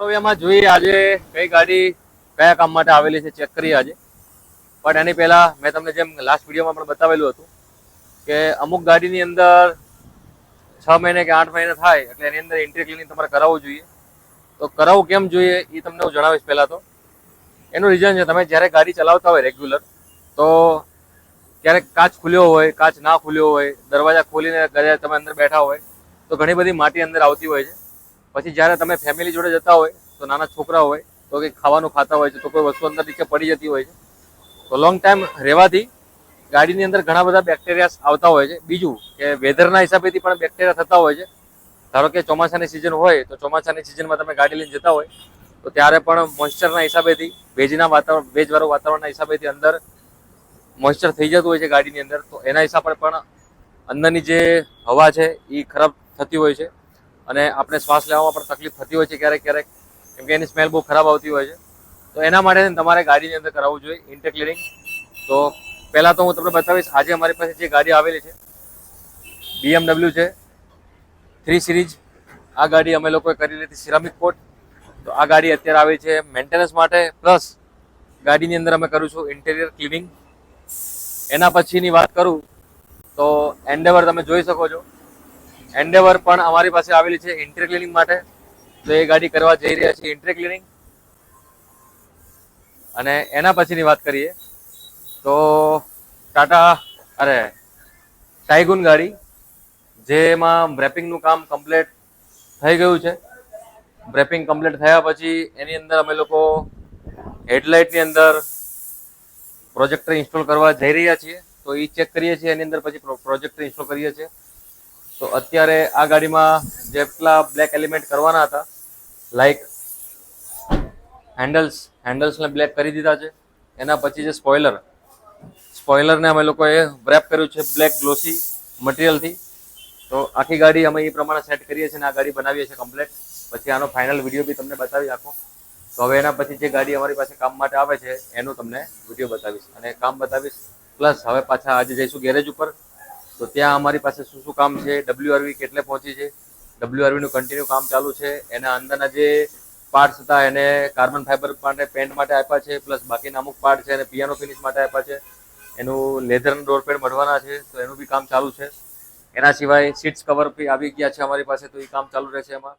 હવે એમાં જોઈએ આજે કઈ ગાડી કયા કામ માટે આવેલી છે ચેક કરીએ આજે. પણ એની પહેલા મેં તમને જેમ લાસ્ટ વિડીયોમાં પણ બતાવેલું હતું કે અમુક ગાડીની અંદર 6 મહિને કે 8 મહિને થાય એટલે એની અંદર ઇન્ટિરિયર ક્લિનિંગ તમારે કરાવવું જોઈએ. તો કરાવવું કેમ જોઈએ એ તમને હું જણાવીશ. પહેલા તો એનું રીઝન છે, તમે જ્યારે ગાડી ચલાવતા હોય રેગ્યુલર, તો ક્યારેક કાચ ખુલ્યો હોય, કાચ ના ખુલ્યો હોય, દરવાજા ખોલીને ઘરે તમે અંદર બેઠા હોય તો ઘણી બધી માટી અંદર આવતી હોય છે. પછી જ્યારે તમે ફેમિલી જોડે જતા હોય તો નાના છોકરા હોય તો કંઈક ખાવાનું ખાતા હોય છે તો કોઈ વસ્તુ અંદર નીચે પડી જતી હોય છે. તો લોંગ ટાઈમ રહેવાથી ગાડીની અંદર ઘણા બધા બેક્ટેરિયા આવતા હોય છે. બીજું કે વેધરના હિસાબેથી પણ બેક્ટેરિયા થતા હોય છે. ધારો કે ચોમાસાની સિઝન હોય તો ચોમાસાની સિઝનમાં તમે ગાડી લઈને જતા હોય તો ત્યારે પણ મોઇશ્ચરના હિસાબેથી, ભેજવાળું વાતાવરણના હિસાબેથી અંદર મોઇશ્ચર થઈ જતું હોય છે ગાડીની અંદર. તો એના હિસાબે પણ અંદરની જે હવા છે એ ખરાબ થતી હોય છે અને આપણે શ્વાસ લેવામાં પણ તકલીફ થતી હોય છે ક્યારેક ક્યારેક, કેમ કે એની સ્મેલ બહુ ખરાબ આવતી હોય છે. તો એના માટે તમારે ગાડીની અંદર કરાવવું જોઈએ ઇન્ટેક ક્લિનિંગ. તો પહેલાં તો હું તમને બતાવીશ આજે અમારી પાસે જે ગાડી આવેલી છે BMW છે 3 સિરીઝ. આ ગાડી અમે લોકોએ કરી લીધી સિરામિક કોટ. તો આ ગાડી અત્યારે આવી છે મેન્ટેનન્સ માટે, પ્લસ ગાડીની અંદર અમે કરું છું ઇન્ટિરિયર ક્લિનિંગ. એના પછીની વાત કરું તો એન્ડેવર તમે જોઈ શકો છો. એન્ડેવર પણ અમારી પાસે આવેલી છે ઇન્ટિરિયર ક્લિનિંગ માટે. તો એ ગાડી કરવા જઈ રહ્યા છીએ ઇન્ટિરિયર ક્લિનિંગ. અને એના પછીની વાત કરીએ તો ટાઇગુન ગાડી, જેમાં રેપિંગનું કામ કમ્પ્લીટ થઈ ગયું છે. રેપિંગ કમ્પ્લીટ થયા પછી એની અંદર અમે લોકો હેડલાઇટની અંદર પ્રોજેક્ટર ઇન્સ્ટોલ કરવા જઈ રહ્યા છીએ. તો એ ચેક કરીએ છીએ એની અંદર, પછી પ્રોજેક્ટર ઇન્સ્ટોલ કરીએ છીએ. તો અત્યારે આ ગાડીમાં જેટલા બ્લેક એલિમેન્ટ કરવાના હતા, લાઈક હેન્ડલ્સને બ્લેક કરી દીધા છે. એના પછી જે સ્પોઇલરને અમે લોકોએ રેપ કર્યું છે બ્લેક ગ્લોસી મટીરિયલથી. તો આખી ગાડી અમે એ પ્રમાણે સેટ કરીએ છીએ અને આ ગાડી બનાવીએ છીએ કમ્પ્લેટ. પછી આનો ફાઇનલ વિડીયો બી તમને બતાવી આપો. તો હવે એના પછી જે ગાડી અમારી પાસે કામ માટે આવે છે એનું તમને વિડીયો બતાવીશ અને કામ બતાવીશ. પ્લસ હવે પાછા આજે જઈશું ગેરેજ ઉપર. તો ત્યાં અમારી પાસે શું શું કામ છે, WRV કેટલે પહોંચી છે, WRVનું કન્ટિન્યુ કામ ચાલુ છે. એના અંદરના જે પાર્ટ્સ હતા એને કાર્બન ફાઈબર માટે પેન્ટ માટે આપ્યા છે, પ્લસ બાકીના અમુક પાર્ટ છે એને પિયાનો ફિનિશ માટે આપ્યા છે. એનું લેધરના ડોર પેડ મઢવાના છે તો એનું બી કામ ચાલુ છે. એના સિવાય સીટ્સ કવર બી આવી ગયા છે અમારી પાસે, તો એ કામ ચાલુ રહેશે એમાં.